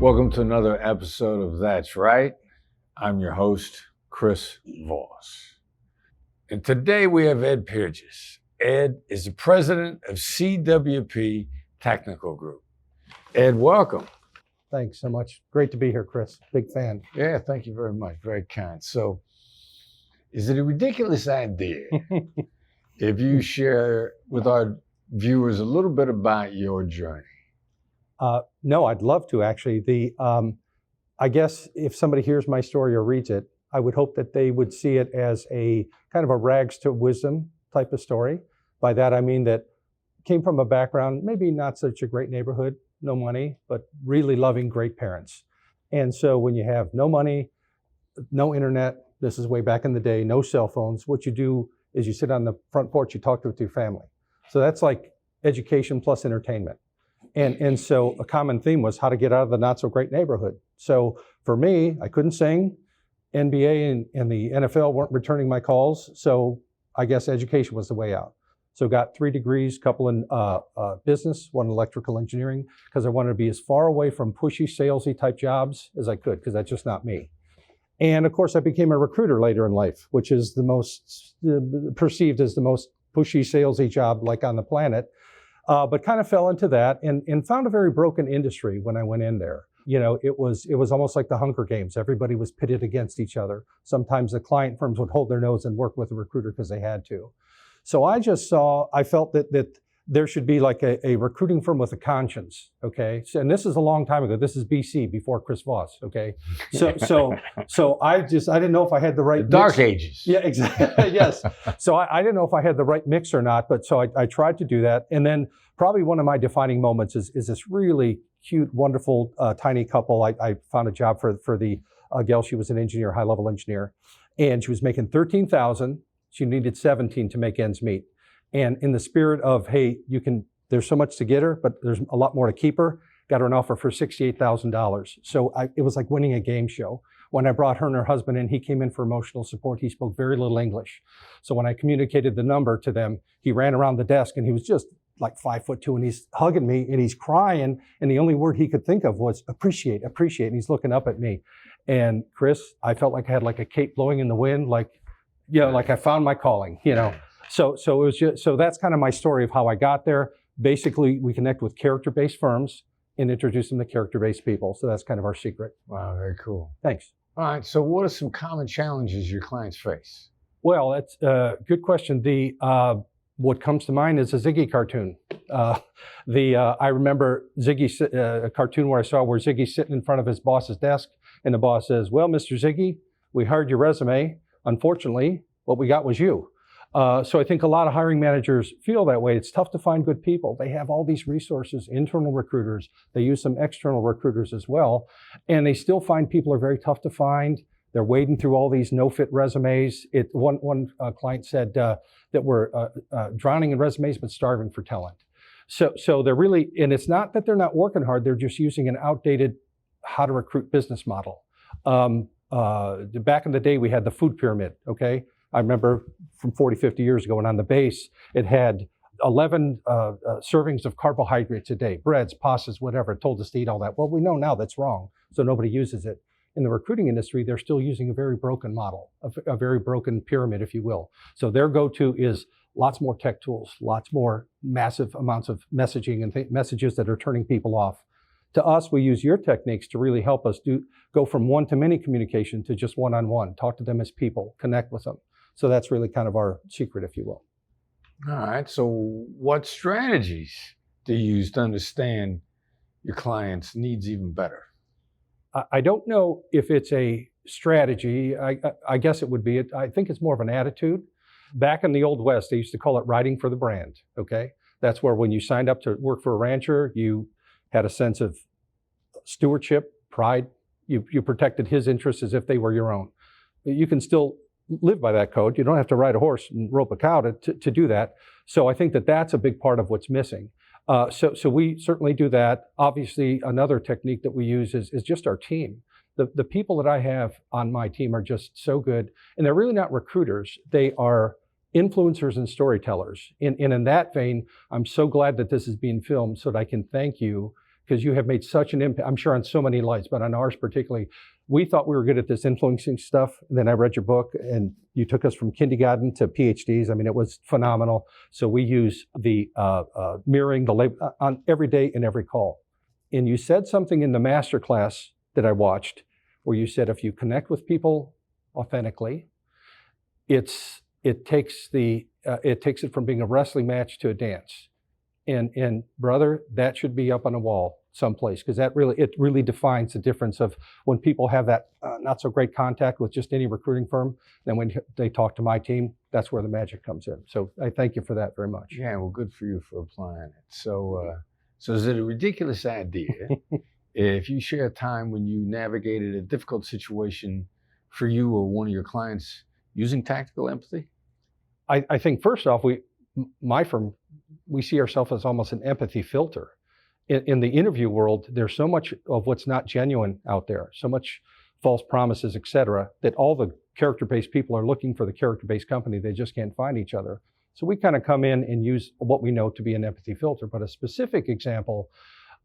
Welcome to another episode of That's Right. I'm your host, Chris Voss. And today we have Ed Piergies. Ed is the president of CWP Technical Group. Ed, welcome. Thanks so much. Great to be here, Chris. Big fan. Yeah, thank you very much. Very kind. So, is it a ridiculous idea if you share with our viewers a little bit about your journey? No, I'd love to actually. I guess if somebody hears my story or reads it, I would hope that they would see it as a kind of a rags to wisdom type of story. By that I mean that came from a background, maybe not such a great neighborhood, no money, but really loving great parents. And so when you have no money, no internet, this is way back in the day, no cell phones, what you do is you sit on the front porch, you talk to your family. So that's like education plus entertainment. And so a common theme was how to get out of the not so great neighborhood. So for me, I couldn't sing. NBA and the NFL weren't returning my calls. So I guess education was the way out. So got 3 degrees, couple in business, one in electrical engineering, because I wanted to be as far away from pushy, salesy type jobs as I could, because that's just not me. And of course, I became a recruiter later in life, which is the most perceived as the most pushy, salesy job like on the planet. But kind of fell into that and found a very broken industry when I went in there. You know, it was almost like the Hunger Games. Everybody was pitted against each other. Sometimes the client firms would hold their nose and work with the recruiter because they had to. So I felt that there should be like a recruiting firm with a conscience, okay? So, and this is a long time ago. This is BC, before Chris Voss, okay? So I didn't know if I had the right Dark Ages. Yeah, exactly, yes. So I didn't know if I had the right mix or not, but so I tried to do that. And then probably one of my defining moments is this really cute, wonderful, tiny couple. I found a job for the gal. She was an engineer, high-level engineer, and she was making $13,000. She needed 17 to make ends meet. And in the spirit of, hey, there's so much to get her, but there's a lot more to keep her, got her an offer for $68,000. So it was like winning a game show. When I brought her and her husband in, he came in for emotional support. He spoke very little English. So when I communicated the number to them, he ran around the desk and he was just like 5'2", and he's hugging me and he's crying. And the only word he could think of was appreciate. And he's looking up at me. And Chris, I felt like I had like a cape blowing in the wind, like I found my calling, So it was so that's kind of my story of how I got there. Basically, we connect with character-based firms and introduce them to character-based people. So that's kind of our secret. Wow, very cool. Thanks. All right, so what are some common challenges your clients face? Well, that's a good question. What comes to mind is a Ziggy cartoon. I remember a cartoon where Ziggy's sitting in front of his boss's desk, and the boss says, "Well, Mr. Ziggy, we hired your resume. Unfortunately, what we got was you." So I think a lot of hiring managers feel that way. It's tough to find good people. They have all these resources, internal recruiters. They use some external recruiters as well. And they still find people are very tough to find. They're wading through all these no-fit resumes. One client said that we're drowning in resumes but starving for talent. So they're really, and it's not that they're not working hard. They're just using an outdated how to recruit business model. Back in the day, we had the food pyramid, okay? I remember from 40, 50 years ago, and on the base, it had 11 servings of carbohydrates a day, breads, pastas, whatever. It told us to eat all that. Well, we know now that's wrong, so nobody uses it. In the recruiting industry, they're still using a very broken model, a very broken pyramid, if you will. So their go-to is lots more tech tools, lots more massive amounts of messaging and messages that are turning people off. To us, we use your techniques to really help us go from one-to-many communication to just one-on-one, talk to them as people, connect with them. So that's really kind of our secret, if you will. All right, so what strategies do you use to understand your clients' needs even better? I don't know if it's a strategy. I guess it would be. I think it's more of an attitude. Back in the Old West, they used to call it riding for the brand, okay? That's where when you signed up to work for a rancher, you had a sense of stewardship, pride. You protected his interests as if they were your own. You can still live by that code. You don't have to ride a horse and rope a cow to do that. So I think that's a big part of what's missing. So we certainly do that. Obviously, another technique that we use is just our team. The people that I have on my team are just so good, and they're really not recruiters. They are influencers and storytellers. And in that vein, I'm so glad that this is being filmed so that I can thank you because you have made such an impact, I'm sure on so many lives, but on ours particularly. We thought we were good at this influencing stuff. And then I read your book, and you took us from kindergarten to PhDs. I mean, it was phenomenal. So we use the mirroring, the label on every day in every call. And you said something in the master class that I watched, where you said if you connect with people authentically, it takes it from being a wrestling match to a dance. And brother, that should be up on a wall someplace, because it really defines the difference of when people have that not so great contact with just any recruiting firm. Then when they talk to my team, that's where the magic comes in. So I thank you for that very much. Yeah, well, good for you for applying it. So is it a ridiculous idea if you share a time when you navigated a difficult situation for you or one of your clients using tactical empathy? I think first off, my firm, we see ourselves as almost an empathy filter. In the interview world, there's so much of what's not genuine out there, so much false promises, et cetera, that all the character-based people are looking for the character-based company. They just can't find each other. So we kind of come in and use what we know to be an empathy filter. But a specific example,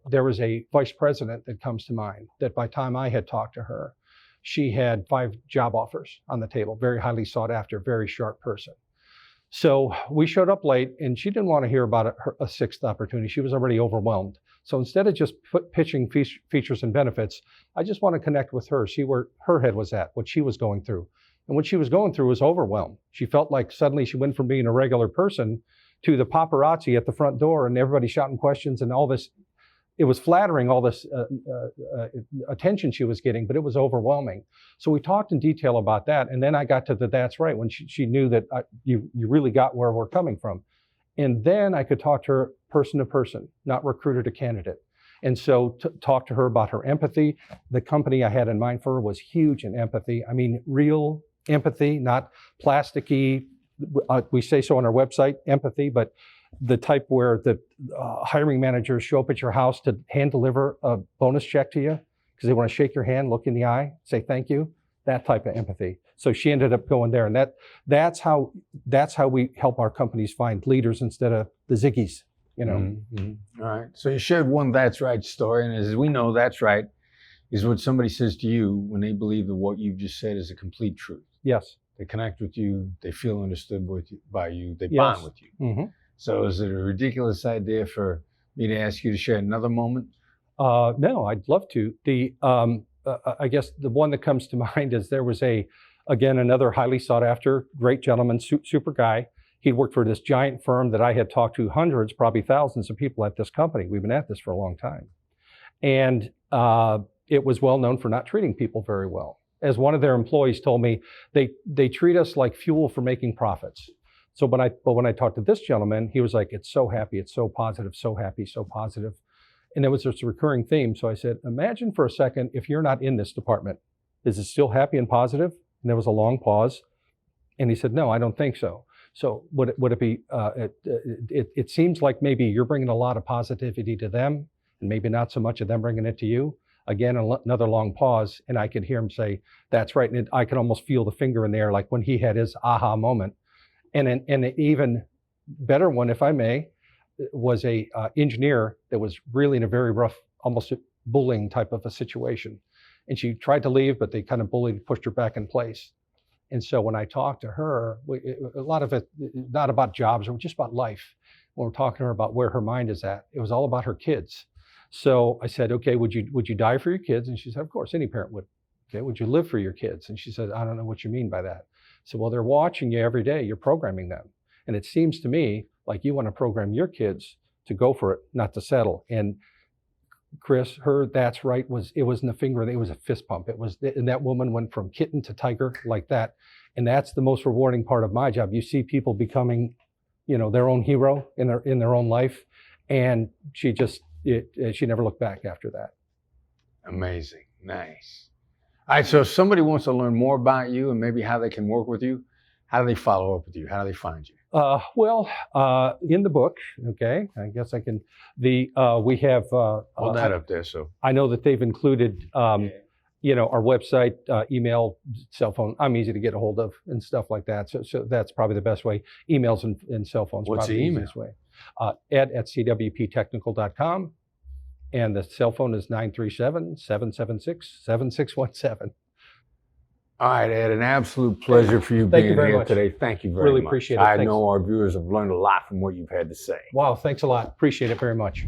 there was a vice president that comes to mind that by the time I had talked to her, she had 5 job offers on the table, very highly sought after, very sharp person. So we showed up late, and she didn't want to hear about a 6th opportunity. She was already overwhelmed. So instead of just pitching features and benefits, I just want to connect with her, see where her head was at, what she was going through. And what she was going through was overwhelmed. She felt like suddenly she went from being a regular person to the paparazzi at the front door and everybody shouting questions and all this. It was flattering, all this attention she was getting, but it was overwhelming. So we talked in detail about that. And then I got to that's right, when she knew that you really got where we're coming from. And then I could talk to her person to person, not recruiter to candidate. And so talk to her about her empathy. The company I had in mind for her was huge in empathy. I mean, real empathy, not plasticky. We say so on our website, empathy, but the type where the hiring managers show up at your house to hand deliver a bonus check to you because they want to shake your hand, look in the eye, say thank you. That type of empathy. So she ended up going there, and that's how we help our companies find leaders instead of the Ziggies, you know. Mm-hmm. All right. So you shared one "that's right" story, and as we know, that's right is what somebody says to you when they believe that what you've just said is a complete truth. Yes. They connect with you. They feel understood by you. They Yes. bond with you. Mm-hmm. So is it a ridiculous idea for me to ask you to share another moment? No, I'd love to. I guess the one that comes to mind is there was another highly sought after, great gentleman, super guy. He worked for this giant firm that I had talked to hundreds, probably thousands of people at this company. We've been at this for a long time. And it was well known for not treating people very well. As one of their employees told me, they treat us like fuel for making profits. So when I talked to this gentleman, he was like, it's so happy, it's so positive, so happy, so positive. And there was this recurring theme. So I said, imagine for a second, if you're not in this department, is it still happy and positive? And there was a long pause. And he said, no, I don't think so. So would it be, it seems like maybe you're bringing a lot of positivity to them and maybe not so much of them bringing it to you. Again, another long pause. And I could hear him say, that's right. And I could almost feel the finger in the air, like when he had his aha moment. And an even better one, if I may, was a engineer that was really in a very rough, almost bullying type of a situation. And she tried to leave, but they kind of bullied, pushed her back in place. And so when I talked to her, a lot of it, not about jobs, or just about life. When we're talking to her about where her mind is at, it was all about her kids. So I said, okay, would you die for your kids? And she said, of course, any parent would. Okay, would you live for your kids? And she said, I don't know what you mean by that. So, well, they're watching you every day. You're programming them. And it seems to me like you want to program your kids to go for it, not to settle. And Chris, that's right, it wasn't a finger, it was a fist pump. And that woman went from kitten to tiger like that. And that's the most rewarding part of my job. You see people becoming, their own hero in their own life. And she never looked back after that. Amazing. Nice. All right. So if somebody wants to learn more about you and maybe how they can work with you, how do they follow up with you? How do they find you? In the book, okay, I guess I can, we have... Hold that up there, so. I know that they've included, our website, email, cell phone. I'm easy to get a hold of and stuff like that. So that's probably the best way. Emails and cell phones. What's probably the email? Easiest way. Ed@cwptechnical.com. And the cell phone is 937-776-7617. All right, Ed, an absolute pleasure for you Thank you being very here much. today. Thank you very Really much. appreciate it. I Thanks. know our viewers have learned a lot from what you've had to say. Wow, thanks a lot. Appreciate it very much.